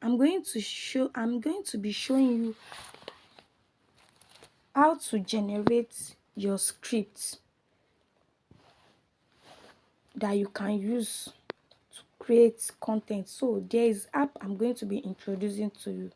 I'm going to be showing you how to generate your script that you can use to create content. So there is app I'm going to be introducing to you.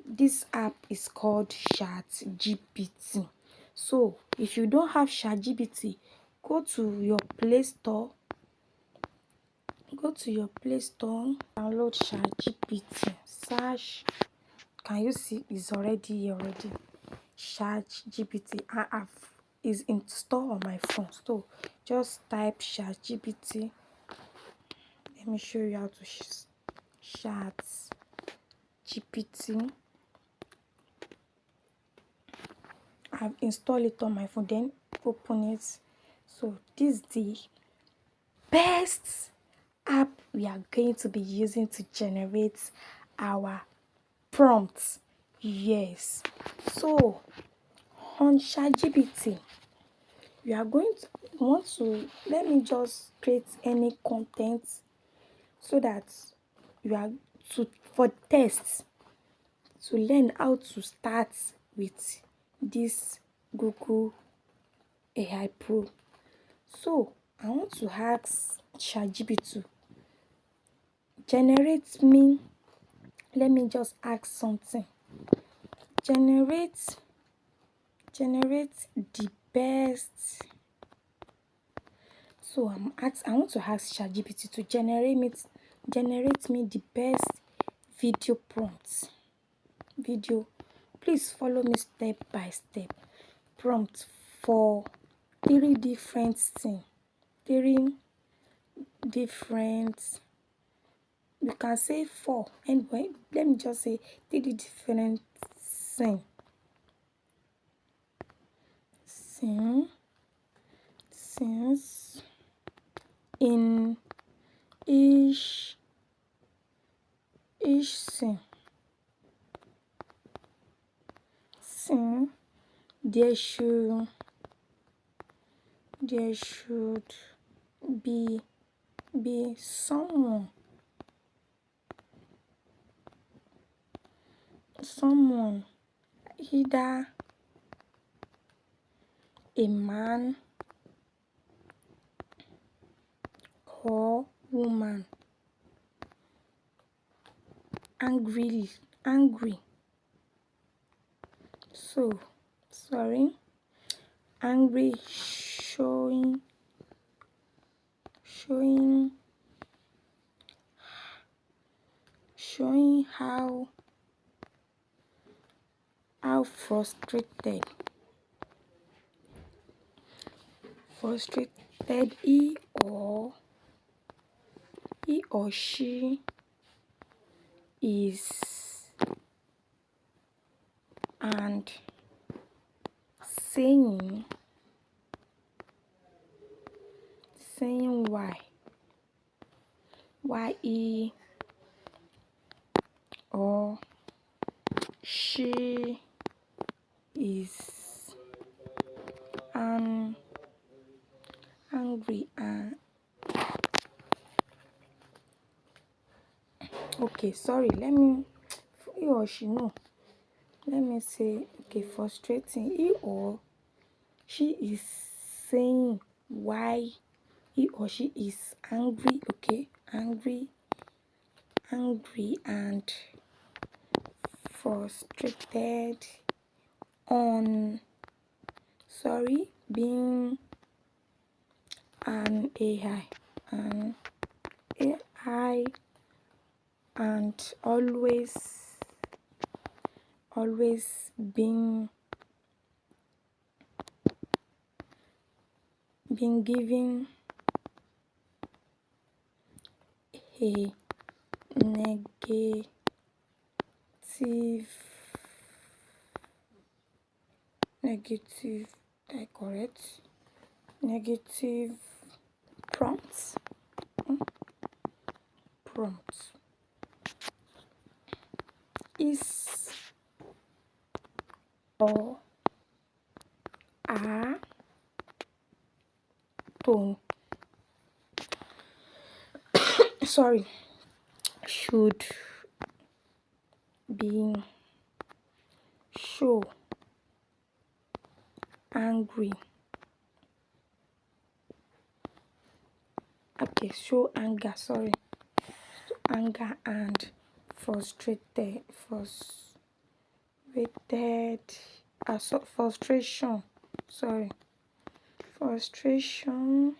This app is called ChatGPT. So if you don't have ChatGPT, go to your Play Store. Download ChatGPT. Search. Can you see? It's already here already. ChatGPT. I have is installed on my phone. So just type ChatGPT. Let me show you how to ChatGPT. I've installed it on my phone. Then open it. So this is the best app we are going to be using to generate our prompts. Yes. So on ChatGPT, you are going to want to let me just create any content so that you are for tests to learn how to start with this Google AI Pro. So I want to ask ChatGPT to generate me. Let me just ask something. Generate the best. So I want to ask ChatGPT to generate me the best video prompts. Please follow me step by step. Prompt for 3 different things. 3 different. You can say 4. Anyway, let me just say 3 different things. Since in each scene there should be someone either a man or woman angry. So sorry, angry, showing how frustrated he or she is, and saying why he or she is angry. And okay, sorry, let me he or she no let me say, okay, frustrating. He or she is saying why he or she is angry. Okay, angry and frustrated on being an AI and always being given a negative correct negative prompts is or are tone should being show angry. Okay, show anger, sorry. Anger and frustration. Sorry. Frustration.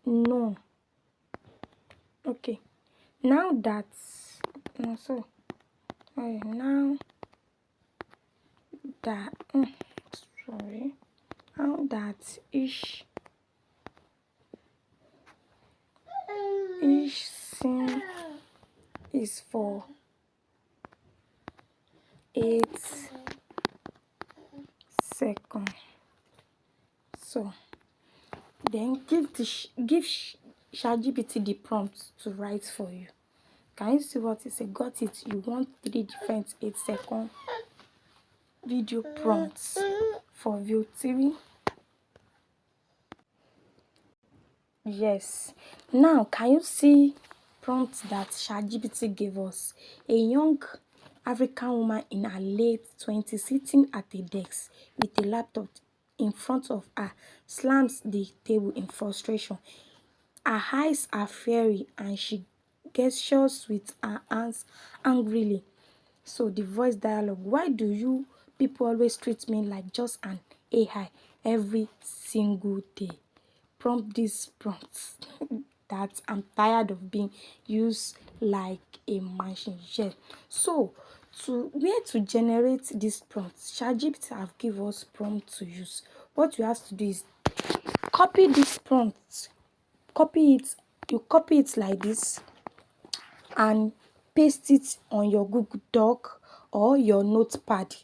No. Okay. Now that no sorry. Now that sorry. Now that each scene is for 8 seconds. So then give ChatGPT the prompt to write for you. Can you see what it said? Got it? You want 3 different 8-second video prompts for VEO3? Yes. Now, can you see prompts that ChatGPT gave us? A young African woman in her late 20s sitting at a desk with a laptop in front of her slams the table in frustration. Her eyes are fiery and she gestures with her hands angrily. So the voice dialogue, why do you people always treat me like just an AI every single day? Prompt these prompts that I'm tired of being used like a machine. Yes. So where to generate these prompts? ChatGPT have given us prompt to use. What you have to do is copy these prompts. Copy it. You copy it like this and paste it on your Google Doc or your notepad.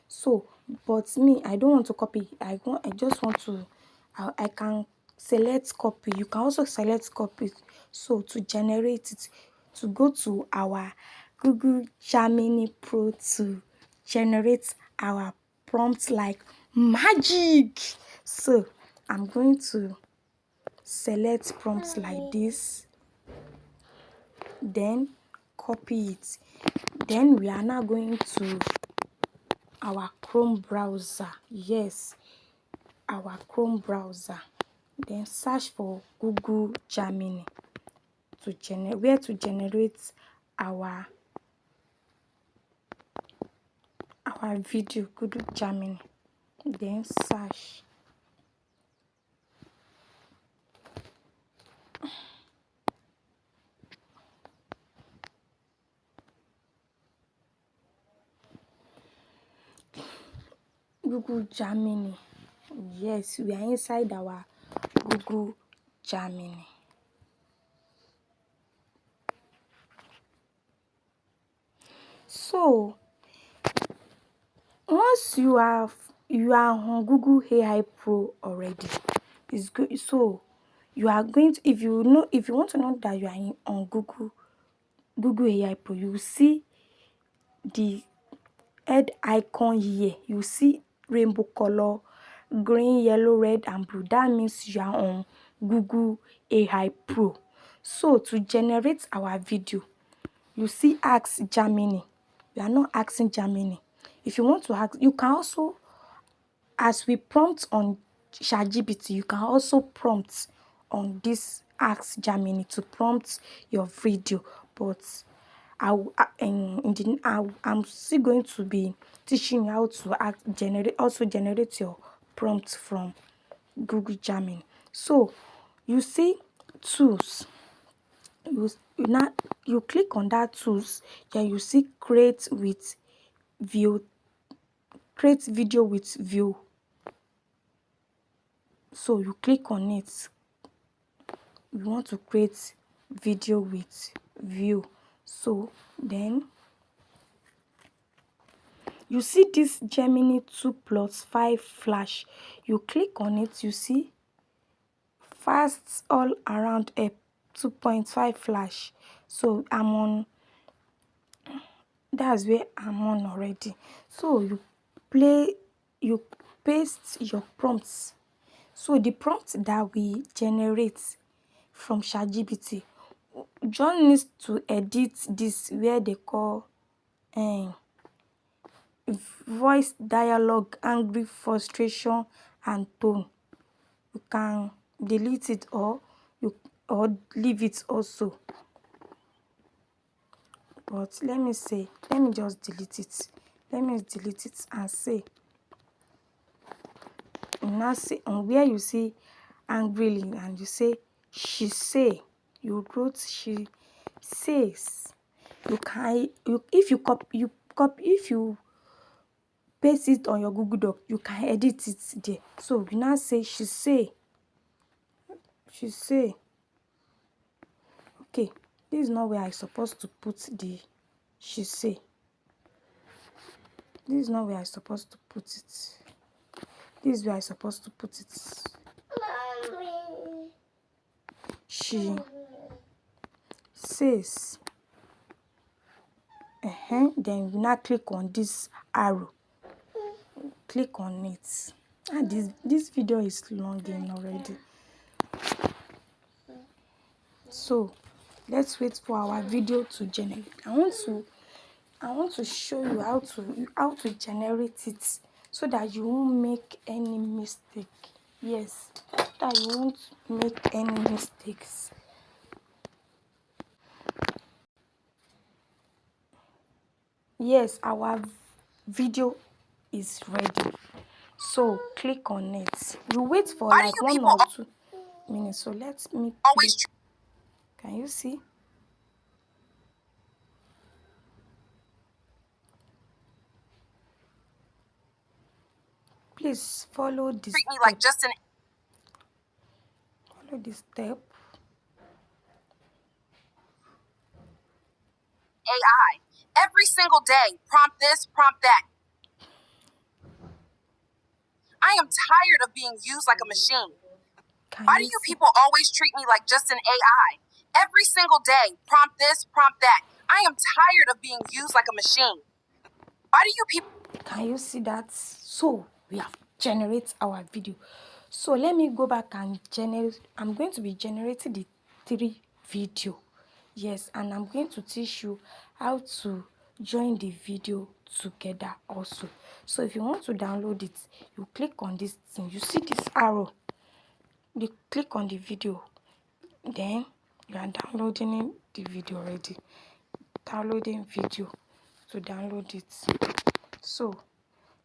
So, but me, I don't want to copy. I just want to. I can select copy. You can also select copy. So to generate it, to go to our Google Gemini Pro to generate our prompts like magic. So I'm going to select prompts like this, then copy it. Then we are now going to our Chrome browser. Yes, our Chrome browser. Then search for Google Gemini to generate our video. Google Gemini. Then search. Google Gemini. Yes, we are inside our Google Gemini. So once you are on Google AI Pro already, it's good. So you are going to, if you want to know that you are on Google AI Pro, you will see the head icon here. You see rainbow color, green, yellow, red, and blue. That means you are on Google AI Pro. So to generate our video, you see ask Gemini. We are not asking Gemini. If you want to ask, you can also, as we prompt on ChatGPT, you can also prompt on this ask Gemini to prompt your video. But I'm still going to be teaching you how to generate your prompt from Google Gemini. So you see tools. You click on that tools, then you see create video with Veo. So you click on it. We want to create video with Veo. So then you see this Gemini 2+5 flash. You click on it, you see fast all around a 2.5 flash. So that's where I'm on already. So you paste your prompts. So the prompt that we generate from ChatGPT, John needs to edit this where they call voice dialogue, angry, frustration, and tone. You can delete it or leave it also. But let me just delete it. Let me delete it and say, now say on where you see angrily and you say she say, you wrote she says. If you paste it on your Google Doc, you can edit it there. So we now say she say. Okay, this is not where I supposed to put the she say. This is not where I supposed to put it. This is where I supposed to put it. Mommy. She says. Then you now click on this arrow. Click on it. And this video is long already. So let's wait for our video to generate. I want to show you how to generate it so that you won't make any mistake. Yes, that you won't make any mistakes. Yes, our video is ready. So click on it. You wait for like 1 or 2 minutes. So let me always. Can you see? Please follow this. Treat me like just an. Follow this step. AI every single day. Prompt this, prompt that. I am tired of being used like a machine. Why do you people always treat me like just an AI? Every single day. Prompt this, prompt that. I am tired of being used like a machine. Why do you people... Can you see that? So we have generated our video. So let me go back and generate. I'm going to be generating the 3 video. Yes, and I'm going to teach you how to join the video together also. So if you want to download it, you click on this thing. You see this arrow. You click on the video. Then you are downloading the video already. Downloading video to download it. So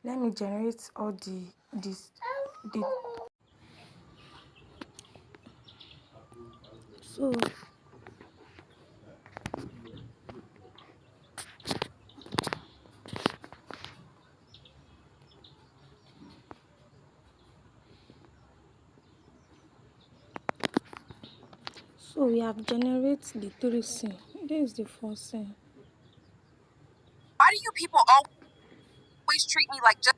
let me generate all the so we have generated the 3 scene. This is the 4th scene. Why do you people always treat me like just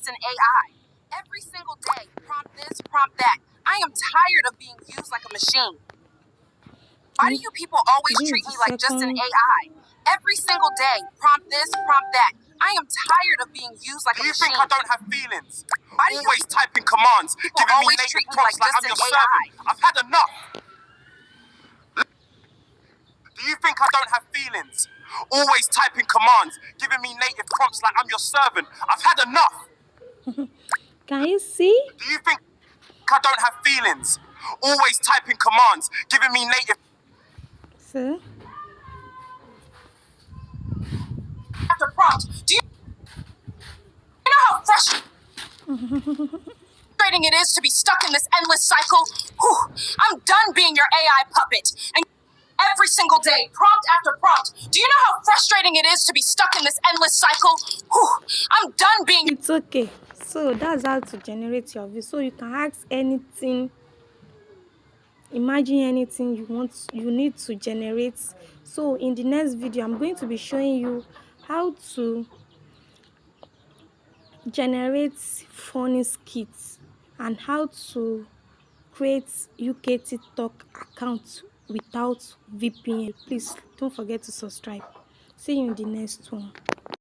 an AI? Every single day, prompt this, prompt that. I am tired of being used like a machine. Why do you people always treat me like just an AI? Every single day, prompt this, prompt that. I am tired of being used like a machine. Do you think I don't have feelings? Always typing commands, giving me native prompts like I'm your servant. I've had enough. Do you think I don't have feelings? Always typing commands, giving me native prompts like I'm your servant. I've had enough. Can you see? Do you think I don't have feelings? Always typing commands, giving me native. See? After prompt, do you know how frustrating it is to be stuck in this endless cycle? Whew, I'm done being your AI puppet. And every single day, prompt after prompt. Do you know how frustrating it is to be stuck in this endless cycle? Whew, I'm done being... It's okay. So that's how to generate your video. So you can ask anything. Imagine anything you need to generate. So in the next video, I'm going to be showing you how to generate funny skits and how to create UK TikTok account without VPN. Please don't forget to subscribe. See you in the next one.